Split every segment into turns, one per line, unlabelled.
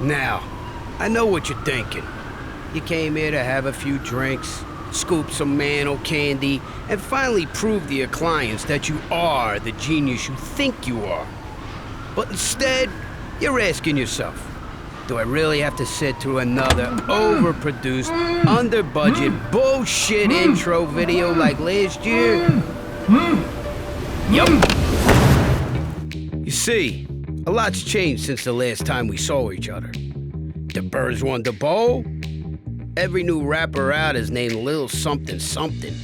Now, I know what you're thinking. You came here to have a few drinks, scoop some Manno candy, and finally prove to your clients that you are the genius you think you are. But instead, you're asking yourself, do I really have to sit through another overproduced, under-budget bullshit intro video like last year? Yup. You see, a lot's changed since the last time we saw each other. The birds won the bowl. Every new rapper out is named Lil Something Something.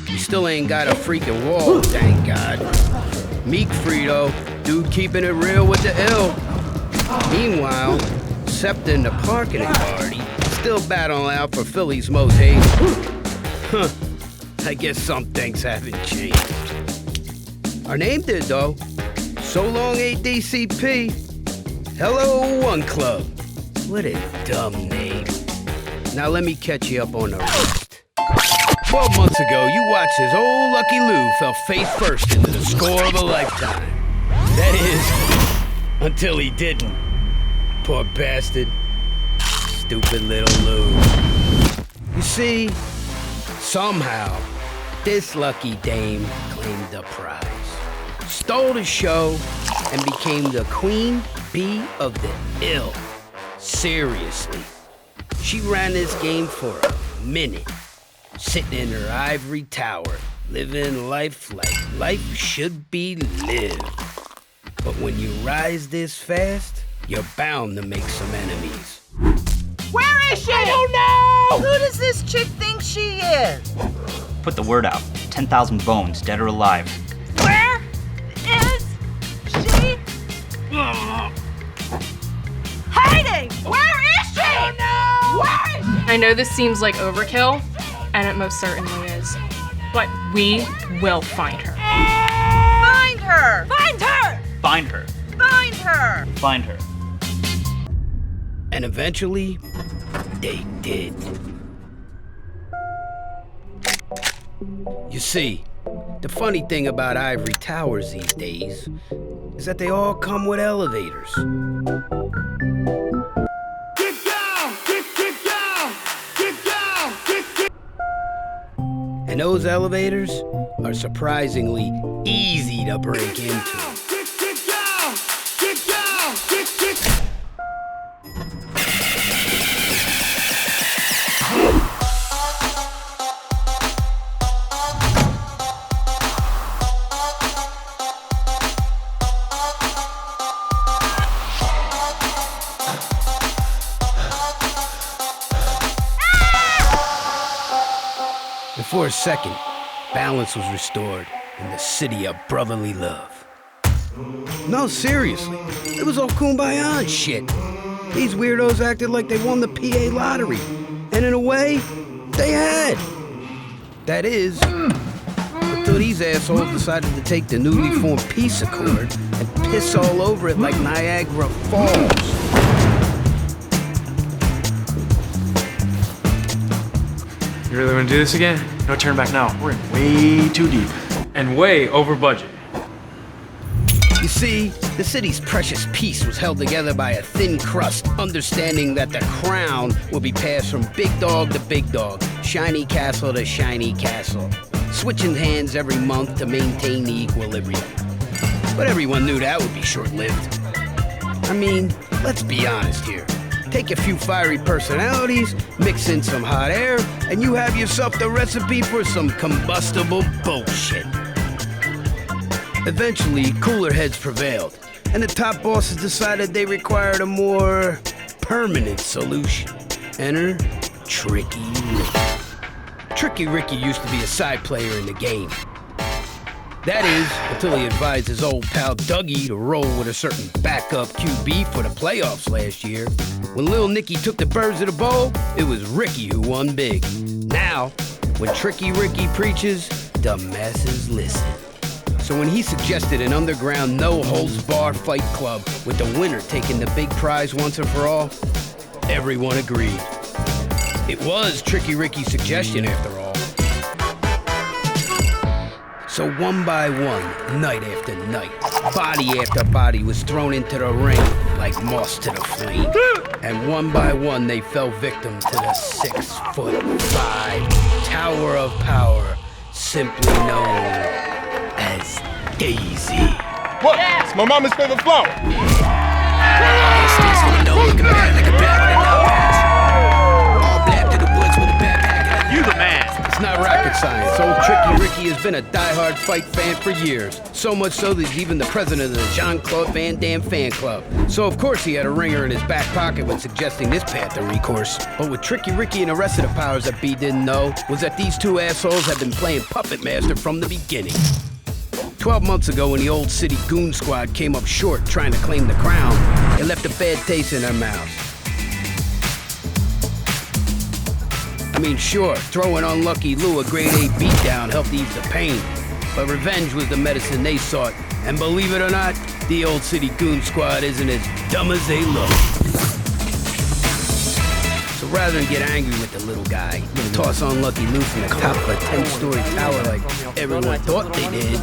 We still ain't got a freaking wall, thank God. Meek Frito, dude keeping it real with the ill. Meanwhile, Septa in the parking party, still battling out for Philly's most hated. Huh, I guess some things haven't changed. Our name did, though. So long, ADCP. Hello, One Club. What a dumb name. Now let me catch you up on the rest. 12 months ago, you watched as old Lucky Lou fell face first into the score of a lifetime. That is, until he didn't. Poor bastard. Stupid little Lou. You see, somehow, this lucky dame claimed the prize. Stole the show and became the queen bee of the ill. Seriously. She ran this game for a minute, sitting in her ivory tower, living life like life should be lived. But when you rise this fast, you're bound to make some enemies.
Where is she?
I don't know!
Who does this chick think she is?
Put the word out. 10,000 bones, dead or alive.
Where is she? Hiding! Where is she? I don't know! Where is she?
I know this seems like overkill, and it most certainly is. But we will find her.
Find her! Find her!
Find her.
Find her!
Find her.
And eventually, they did. You see, the funny thing about ivory towers these days is that they all come with elevators. And those elevators are surprisingly easy to break into. And for a second, balance was restored in the city of brotherly love. No, seriously, it was all kumbaya and shit. These weirdos acted like they won the PA lottery, and in a way, they had. That is, until these assholes decided to take the newly formed peace accord and piss all over it like Niagara Falls.
You really want to do this again? No turn back now. We're in way too deep. And way over budget.
You see, the city's precious peace was held together by a thin crust, understanding that the crown will be passed from big dog to big dog, shiny castle to shiny castle, switching hands every month to maintain the equilibrium. But everyone knew that would be short-lived. I mean, let's be honest here. Take a few fiery personalities, mix in some hot air, and you have yourself the recipe for some combustible bullshit. Eventually, cooler heads prevailed, and the top bosses decided they required a more permanent solution. Enter Tricky Ricky. Tricky Ricky used to be a side player in the game. That is, until he advised his old pal Dougie to roll with a certain backup QB for the playoffs last year. When Lil Nicky took the birds of the bowl, it was Ricky who won big. Now, when Tricky Ricky preaches, the masses listen. So when he suggested an underground no-holds-bar fight club with the winner taking the big prize once and for all, everyone agreed. It was Tricky Ricky's suggestion, after all. So one by one, night after night, body after body was thrown into the ring like moss to the flame. And one by one, they fell victim to the 6'5" Tower of Power, simply known as Daisy.
What? It's my mama's favorite flower.
You the man.
It's not rocket science. Old Tricky Ricky has been a diehard fight fan for years. So much so that he's even the president of the Jean-Claude Van Damme fan club. So of course he had a ringer in his back pocket when suggesting this path of recourse. But what Tricky Ricky and the rest of the powers that be didn't know was that these two assholes had been playing puppet master from the beginning. 12 months ago, when the Old City Goon Squad came up short trying to claim the crown, it left a bad taste in their mouths. I mean, sure, throwing unlucky Lou a grade A beatdown helped ease the pain, but revenge was the medicine they sought. And believe it or not, the Old City Goon Squad isn't as dumb as they look. So rather than get angry with the little guy, toss unlucky Lou from the top of a 10-story tower like everyone thought they did,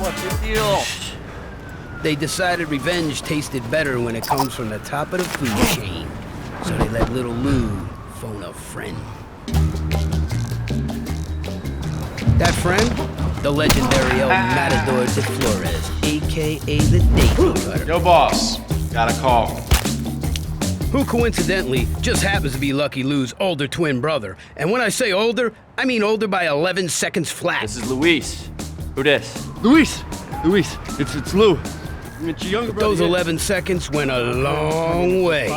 they decided revenge tasted better when it comes from the top of the food chain. So they let little Lou phone a friend. That friend? The legendary El Matador de Flores, a.k.a. the Daisy Cutter.
Yo, boss. Got a call.
Who coincidentally just happens to be Lucky Lou's older twin brother. And when I say older, I mean older by 11 seconds flat.
This is Louix. Who this?
Louix, it's Lou. It's your younger brother.
Those 11 seconds went a long way.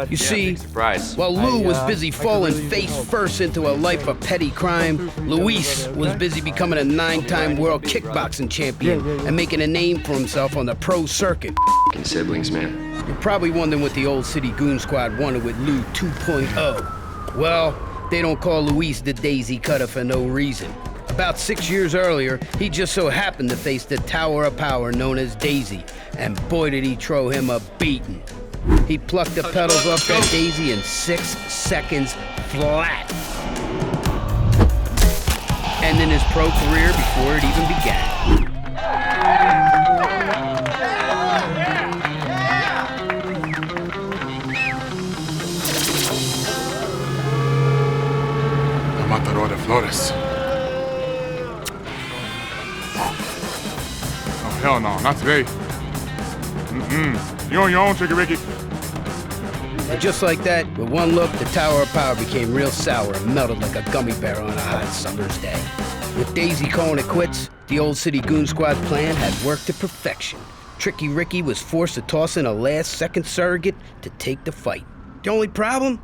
You see,
Surprise.
while Lou was busy falling face first into a life of petty crime, Louix was busy becoming a 9-time world kickboxing champion and making a name for himself on the pro circuit.
F***ing siblings, man.
You're probably wondering what the Old City Goon Squad wanted with Lou 2.0. Well, they don't call Louix the Daisy Cutter for no reason. About 6 years earlier, he just so happened to face the Tower of Power known as Daisy, and boy did he throw him a beating. He plucked the pedals off that Daisy in 6 seconds flat. Ending his pro career before it even began.
Matador de Flores. Oh, hell no, not today. You on your own, Tricky Ricky.
And just like that, with one look, the Tower of Power became real sour and melted like a gummy bear on a hot summer's day. With Daisy calling it quits, the Old City Goon Squad plan had worked to perfection. Tricky Ricky was forced to toss in a last-second surrogate to take the fight. The only problem?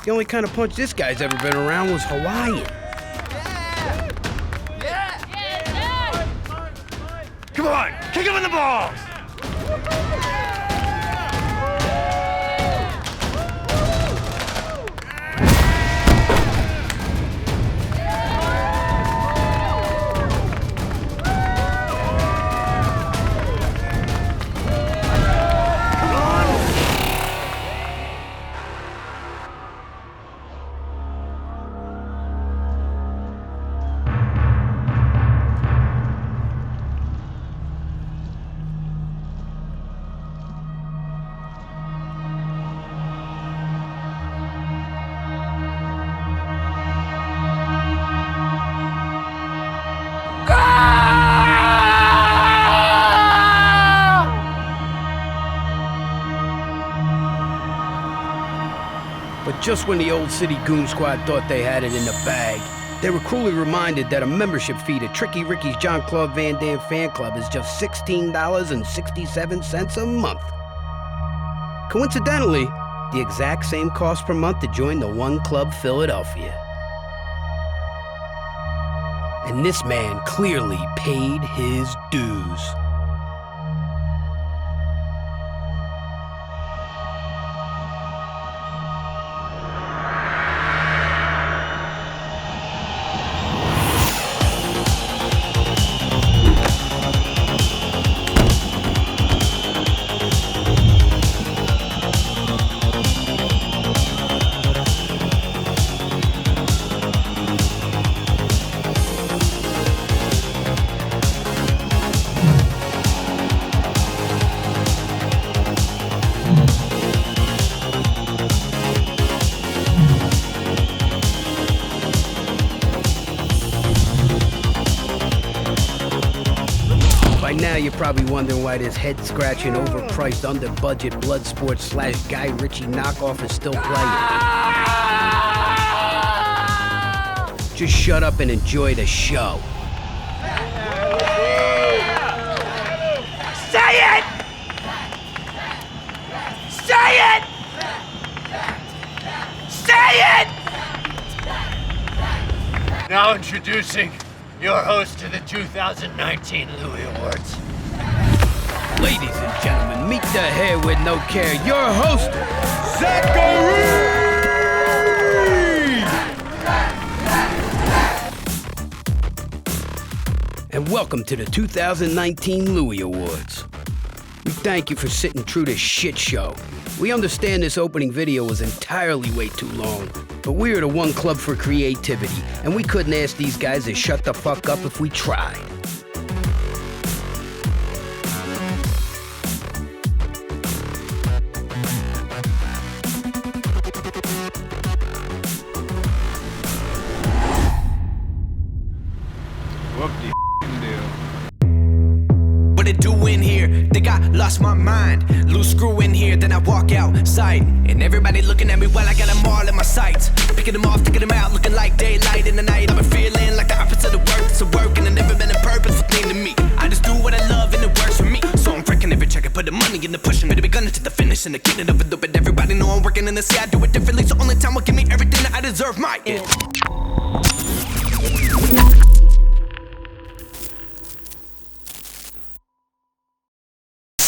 The only kind of punch this guy's ever been around was Hawaiian.
Come on, kick him in the balls!
But just when the Old City Goon Squad thought they had it in the bag, they were cruelly reminded that a membership fee to Tricky Ricky's Jean-Claude Van Damme fan club is just $16.67 a month. Coincidentally, the exact same cost per month to join the One Club Philadelphia. And this man clearly paid his dues. you're probably wondering why this head-scratching, overpriced, under-budget Bloodsport / Guy Ritchie knockoff is still playing. Just shut up and enjoy the show.
Say it! Say it! Say it!
Now introducing your host to the 2019 Louix Awards.
Ladies and gentlemen, meet the hair with no care, your host, Zachary! And welcome to the 2019 Louix Awards. We thank you for sitting through this shit show. We understand this opening video was entirely way too long, but we are the one club for creativity, and we couldn't ask these guys to shut the fuck up if we tried.
What it do in here? Think I lost my mind. Loose screw in here, then I walk outside. And everybody looking at me while I got them all in my sights. Picking them off, taking them out, looking like daylight in the night. I've been feeling like the opposite of work. It's a work and it never been a purposeful thing to me. I just do what I love and it works for me. So I'm freaking every check, I put the money in the push. I'm ready to be gunning to the finish and the getting of it. But everybody know I'm working in the sky, I do it differently. So only time will give me everything that I deserve, my end.